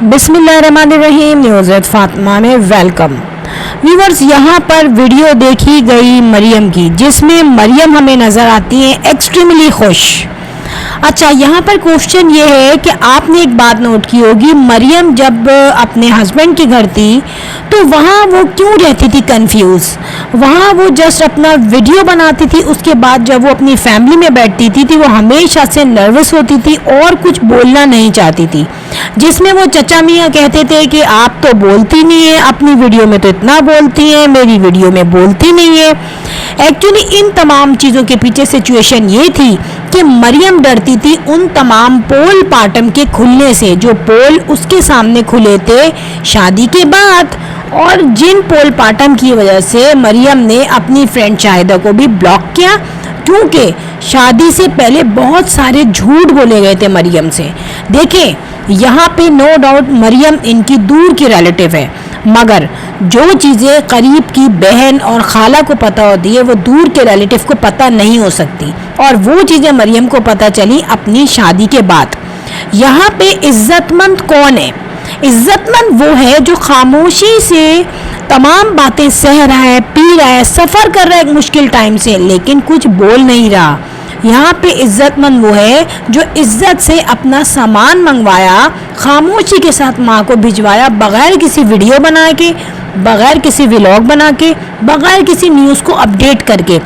बिस्मिल्लाहिर्रहमानिर्रहीम। News with Fatima में welcome. Viewers, यहाँ पर वीडियो देखी गई मरियम की, जिसमें मरियम हमें नज़र आती है एक्सट्रीमली खुश। अच्छा, यहाँ पर क्वेश्चन ये है कि आपने एक बात नोट की होगी, मरियम जब अपने हस्बैंड के घर थी तो वहाँ वो क्यों रहती थी कंफ्यूज। वहाँ वो जस्ट अपना वीडियो बनाती थी, उसके बाद जब वो अपनी फैमिली में बैठती थी वो हमेशा से नर्वस होती थी और कुछ बोलना नहीं चाहती थी, जिसमें वो चचा मियाँ कहते थे कि आप तो बोलती नहीं है, अपनी वीडियो में तो इतना बोलती हैं, मेरी वीडियो में बोलती नहीं है। एक्चुअली इन तमाम चीज़ों के पीछे सिचुएशन ये थी कि मरियम डरती थी उन तमाम पोल पार्टम के खुलने से, जो पोल उसके सामने खुले थे शादी के बाद, और जिन पोल पार्टम की वजह से मरियम ने अपनी फ्रेंड शाहिदा को भी ब्लॉक किया, क्योंकि शादी से पहले बहुत सारे झूठ बोले गए थे मरियम से। देखें, यहाँ पे नो डाउट मरियम इनकी दूर की रिलेटिव है, मगर जो चीज़ें करीब की बहन और खाला को पता होती है वो दूर के रिलेटिव को पता नहीं हो सकती, और वो चीज़ें मरियम को पता चली अपनी शादी के बाद। यहाँ पे इज्जतमंद कौन है? इज्जतमंद वो है जो खामोशी से तमाम बातें सह रहा है, पी रहा है, सफ़र कर रहा है एक मुश्किल टाइम से, लेकिन कुछ बोल नहीं रहा। यहाँ पे इज्जतमंद वो है जो इज्जत से अपना सामान मंगवाया, खामोशी के साथ माँ को भिजवाया, बग़ैर किसी वीडियो बना के, बग़ैर किसी व्लॉग बना के, बग़ैर किसी न्यूज़ को अपडेट करके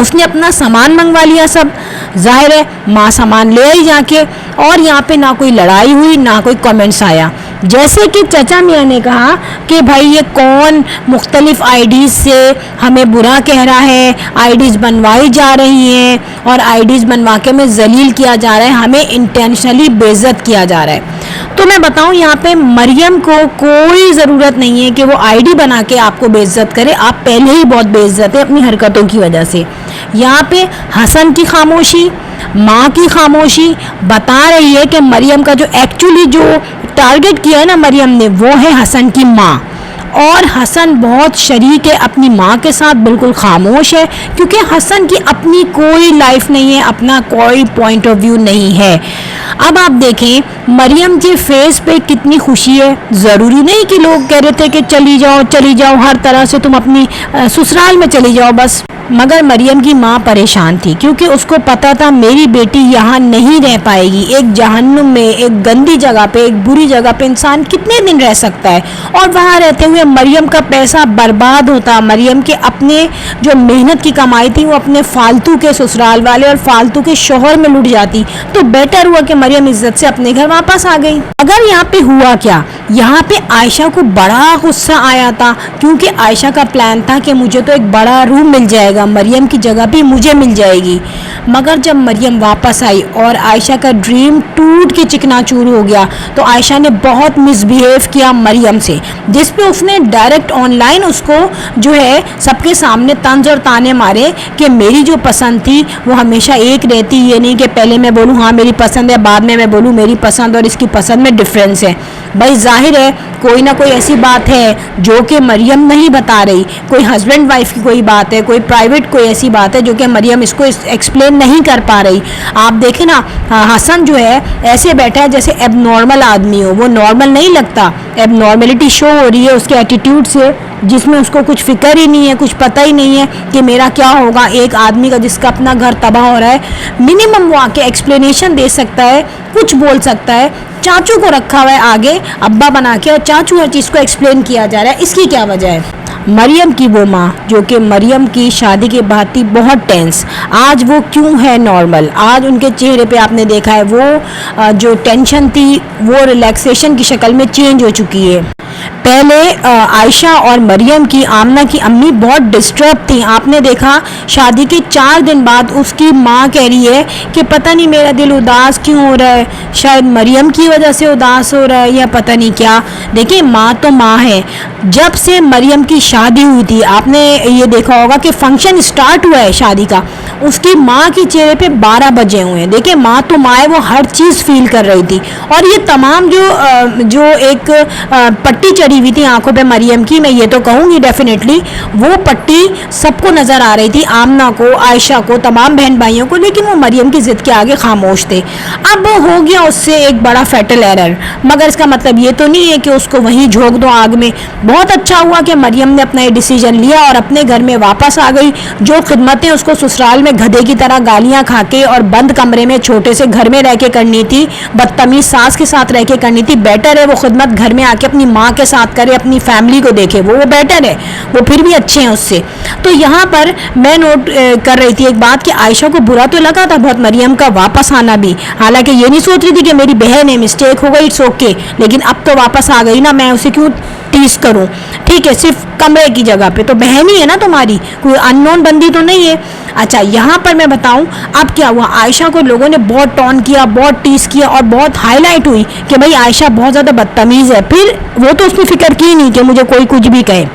उसने अपना सामान मंगवा लिया सब। जाहिर है माँ सामान ले आई जाके, और यहाँ पे ना कोई लड़ाई हुई ना कोई कमेंट्स आया। जैसे कि चचा मियाँ ने कहा कि भाई ये कौन मुख्तलिफ आईडीज़ से हमें बुरा कह रहा है, आईडीज़ बनवाई जा रही हैं और आईडीज़ बनवा के हमें जलील किया जा रहा है, हमें इंटेंशनली बेइज्जत किया जा रहा है। तो मैं बताऊं, यहाँ पे मरियम को कोई ज़रूरत नहीं है कि वो आईडी बना के आपको बेइज्जत करे, आप पहले ही बहुत बेइज्जत है अपनी हरकतों की वजह से। यहाँ पे हसन की खामोशी, माँ की खामोशी बता रही है कि मरियम का जो एक्चुअली जो टारगेट किया है ना मरियम ने, वो है हसन की माँ, और हसन बहुत शरीक है अपनी माँ के साथ, बिल्कुल खामोश है, क्योंकि हसन की अपनी कोई लाइफ नहीं है, अपना कोई पॉइंट ऑफ व्यू नहीं है। अब आप देखें मरियम के फेस पे कितनी खुशी है। ज़रूरी नहीं कि लोग कह रहे थे कि चली जाओ, हर तरह से तुम अपनी ससुराल में चली जाओ बस, मगर मरियम की माँ परेशान थी, क्योंकि उसको पता था मेरी बेटी यहाँ नहीं रह पाएगी। एक जहन्नुम में, एक गंदी जगह पे, एक बुरी जगह पे इंसान कितने दिन रह सकता है, और वहाँ रहते हुए मरियम का पैसा बर्बाद होता, मरियम के अपने जो मेहनत की कमाई थी वो अपने फालतू के ससुराल वाले और फालतू के शोहर में लुट जाती। तो बेटर हुआ कि मरियम इज्जत से अपने घर वापस आ गई। अगर यहाँ पे हुआ क्या, यहाँ पे आयशा को बड़ा गुस्सा आया था, क्योंकि आयशा का प्लान था कि मुझे तो एक बड़ा रूम मिल जाएगा, मरियम की जगह भी मुझे मिल जाएगी। मगर जब मरियम वापस आई और आयशा का ड्रीम टूट के चिकनाचूर हो गया, तो आयशा ने बहुत मिसबिहेव किया मरियम से, जिस पे उसने डायरेक्ट ऑनलाइन उसको जो है सबके सामने तंज और ताने मारे कि मेरी जो पसंद थी वो हमेशा एक रहती, ये नहीं कि पहले मैं बोलूँ हाँ मेरी पसंद है, बाद में मैं बोलूँ मेरी पसंद और इसकी पसंद में डिफरेंस है। भाई जाहिर है कोई ना कोई ऐसी बात है जो कि मरियम नहीं बता रही, कोई हस्बैंड वाइफ की कोई बात है, कोई प्राइवेट कोई ऐसी बात है जो कि मरियम इसको एक्सप्लेन नहीं कर पा रही। आप देखें ना, हसन जो है ऐसे बैठा है जैसे एबनॉर्मल आदमी हो, वो नॉर्मल नहीं लगता, एबनॉर्मलिटी शो हो रही है उसके एटीट्यूड से, जिसमें उसको कुछ फिक्र ही नहीं है, कुछ पता ही नहीं है कि मेरा क्या होगा। एक आदमी का जिसका अपना घर तबाह हो रहा है, मिनिमम वो आके एक्सप्लेनेशन दे सकता है, कुछ बोल सकता है। चाचू को रखा हुआ है आगे अब्बा बना के, और चाचू हर चीज़ को एक्सप्लेन किया जा रहा है, इसकी क्या वजह है? मरियम की वो माँ जो कि मरियम की शादी के बाद थी बहुत टेंस, आज वो क्यों है नॉर्मल? आज उनके चेहरे पे आपने देखा है वो जो टेंशन थी वो रिलैक्सेशन की शक्ल में चेंज हो चुकी है। पहले आयशा और मरियम की आमना की अम्मी बहुत डिस्टर्ब थी। आपने देखा शादी के 4 दिन बाद उसकी माँ कह रही है कि पता नहीं मेरा दिल उदास क्यों हो रहा है, शायद मरियम की वजह से उदास हो रहा है या पता नहीं क्या। देखिए माँ तो माँ है। जब से मरियम की शादी हुई थी आपने ये देखा होगा कि फंक्शन स्टार्ट हुआ है शादी का, उसकी माँ के चेहरे पे 12 बजे हुए हैं। देखिए माँ तो माँ है, वो हर चीज़ फील कर रही थी। और ये तमाम जो एक पट्टी चढ़ी हुई थी आंखों पे मरियम की, मैं ये तो कहूँगी डेफिनेटली वो पट्टी सबको नज़र आ रही थी, आमना को, आयशा को, तमाम बहन भाइयों को, लेकिन वो मरियम की ज़िद के आगे खामोश थे। अब हो गया उससे एक बड़ा फैटल एरर, मगर इसका मतलब ये तो नहीं है कि उसको वहीं झोंक दो आग में। बहुत अच्छा हुआ कि मरियम ने अपना ये डिसीजन लिया और अपने घर में वापस आ गई। जो खिदमतें उसको ससुराल में गधे की तरह गालियां खा के और बंद कमरे में छोटे से घर में रह के करनी थी, बदतमीज सास के साथ रह के करनी थी, बेटर है वो खिदमत घर में आके अपनी माँ के साथ करे, अपनी फैमिली को देखे, वो बेटर है, वो फिर भी अच्छे हैं उससे। तो यहाँ पर मैं नोट कर रही थी एक बात कि आयशा को बुरा तो लगा था बहुत मरियम का वापस आना भी, हालांकि ये नहीं सोच रही थी कि मेरी बहन है, मिस्टेक हो गई, इट्स ओके, लेकिन अब तो वापस आ गई ना, मैं उसे क्यों टीज करूं। ठीक है, सिर्फ कमरे की जगह पे तो बहन ही है ना तुम्हारी, कोई अननोन बंदी तो नहीं है। अच्छा, यहाँ पर मैं बताऊं अब क्या हुआ, आयशा को लोगों ने बहुत टॉन किया, बहुत टीज किया और बहुत हाईलाइट हुई कि भाई आयशा बहुत ज़्यादा बदतमीज़ है। फिर वो तो उसने फिक्र की नहीं कि मुझे कोई कुछ भी कहे,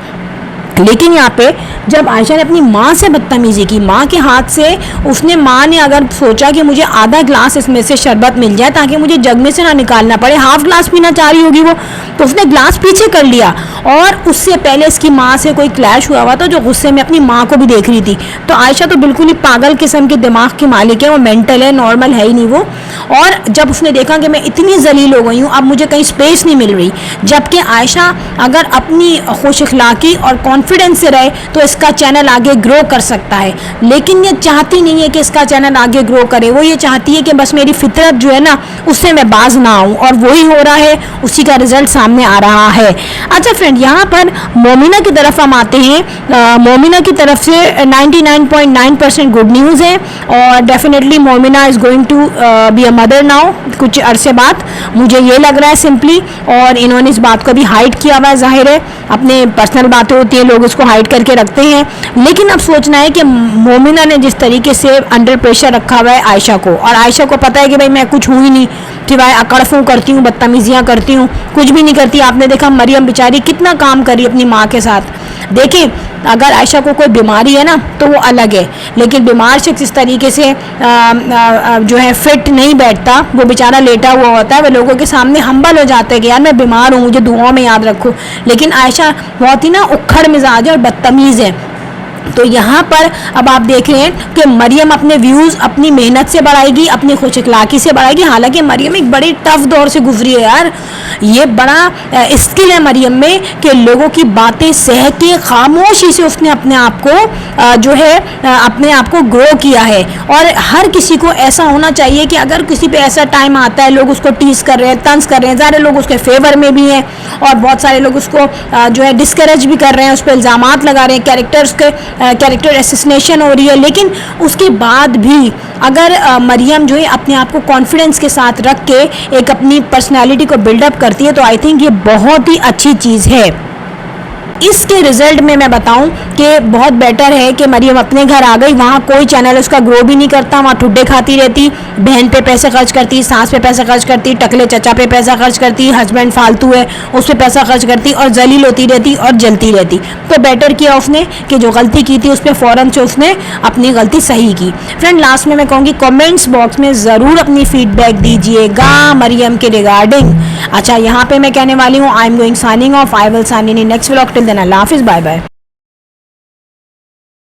लेकिन यहाँ पे जब आयशा ने अपनी माँ से बदतमीजी की, माँ के हाथ से, उसने, माँ ने अगर सोचा कि मुझे आधा ग्लास इसमें से शरबत मिल जाए ताकि मुझे जग में से ना निकालना पड़े, हाफ ग्लास पीना चाह रही होगी वो, तो उसने ग्लास पीछे कर लिया। और उससे पहले इसकी माँ से कोई क्लैश हुआ था जो गुस्से में अपनी माँ को भी देख रही थी। तो आयशा तो बिल्कुल ही पागल किस्म के दिमाग की मालिक है, वो मेंटल है, नॉर्मल है ही नहीं वो। और जब उसने देखा कि मैं इतनी जलील हो गई हूँ, अब मुझे कहीं स्पेस नहीं मिल रही, जबकि आयशा अगर अपनी खुश अखलाकी और कॉन्फिडेंस से रहे तो इसका चैनल आगे ग्रो कर सकता है, लेकिन ये चाहती नहीं है कि इसका चैनल आगे ग्रो करे। वो ये चाहती है कि बस मेरी फितरत जो है ना उससे मैं बाज ना आऊँ, और वही हो रहा है, उसी का रिजल्ट सामने आ रहा है। अच्छा फ्रेंड, यहाँ पर मोमिना की तरफ हम आते हैं। मोमिना की तरफ से 99.9% गुड न्यूज़ है और definitely Momina is going to be a mother now, कुछ अरसे बाद, मुझे ये लग रहा है सिंपली। और इन्होंने इस बात को भी हाइड किया हुआ है, जाहिर है अपने पर्सनल बातें होती हैं, लोग उसको हाइड करके रखते हैं, लेकिन अब सोचना है कि मोमिना ने जिस तरीके से अंडर प्रेशर रखा हुआ है आयशा को, और आयशा को पता है कि भाई मैं कुछ हुई नहीं, सिवाय अकड़फूँ करती हूँ, बदतमीजियाँ करती हूँ, कुछ भी नहीं करती। आपने देखा मरियम बेचारी कितना काम करी अपनी माँ के साथ। देखिए, अगर आयशा को कोई बीमारी है ना तो वो अलग है, लेकिन बीमार शख्स इस तरीके से जो है फिट नहीं बैठता, वो बेचारा लेटा हुआ होता है, वो लोगों के सामने हम्बल हो जाता है कि यार मैं बीमार हूँ, मुझे दुआओं में याद रखो। लेकिन आयशा बहुत ही ना उखड़ मिजाज है और बदतमीज़ है। तो यहाँ पर अब आप देख रहे हैं कि मरियम अपने व्यूज़ अपनी मेहनत से बढ़ाएगी, अपनी खुश अखलाकी से बढ़ाएगी। हालांकि मरियम एक बड़े टफ दौर से गुजरी है यार, ये बड़ा स्किल है मरियम में कि लोगों की बातें सह के खामोशी से उसने अपने आप को जो है अपने आप को ग्रो किया है। और हर किसी को ऐसा होना चाहिए कि अगर किसी पे ऐसा टाइम आता है, लोग उसको टीज कर रहे हैं, तंज कर रहे हैं, ज़्यादा लोग उसके फेवर में भी हैं और बहुत सारे लोग उसको जो है डिस्करेज भी कर रहे हैं, उस पर इल्ज़ामात लगा रहे हैं, कैरेक्टर एसेसिनेशन हो रही है, लेकिन उसके बाद भी अगर मरियम जो है अपने आप को कॉन्फिडेंस के साथ रख के एक अपनी पर्सनालिटी को बिल्डअप करती है, तो आई थिंक ये बहुत ही अच्छी चीज़ है। इसके रिजल्ट में मैं बताऊं कि बहुत बेटर है कि मरियम अपने घर आ गई, वहाँ कोई चैनल उसका ग्रो भी नहीं करता, वहाँ ठुड्डे खाती रहती, बहन पे पैसे खर्च करती, सास पे पैसा खर्च करती, टकले चचा पे पैसा खर्च करती, हस्बैंड फालतू है उस पर पैसा खर्च करती और जलील होती रहती और जलती रहती। तो बेटर किया उसने कि जो गलती की थी उस पर फ़ौरन से उसने अपनी गलती सही की। फ्रेंड, लास्ट में मैं कहूँगी कमेंट्स बॉक्स में ज़रूर अपनी फीडबैक दीजिएगा मरियम के रिगार्डिंग। अच्छा, यहाँ पे मैं कहने वाली हूँ I am going signing off, I will sign in next vlog, till then अल्लाह हाफिज़, बाय बाय।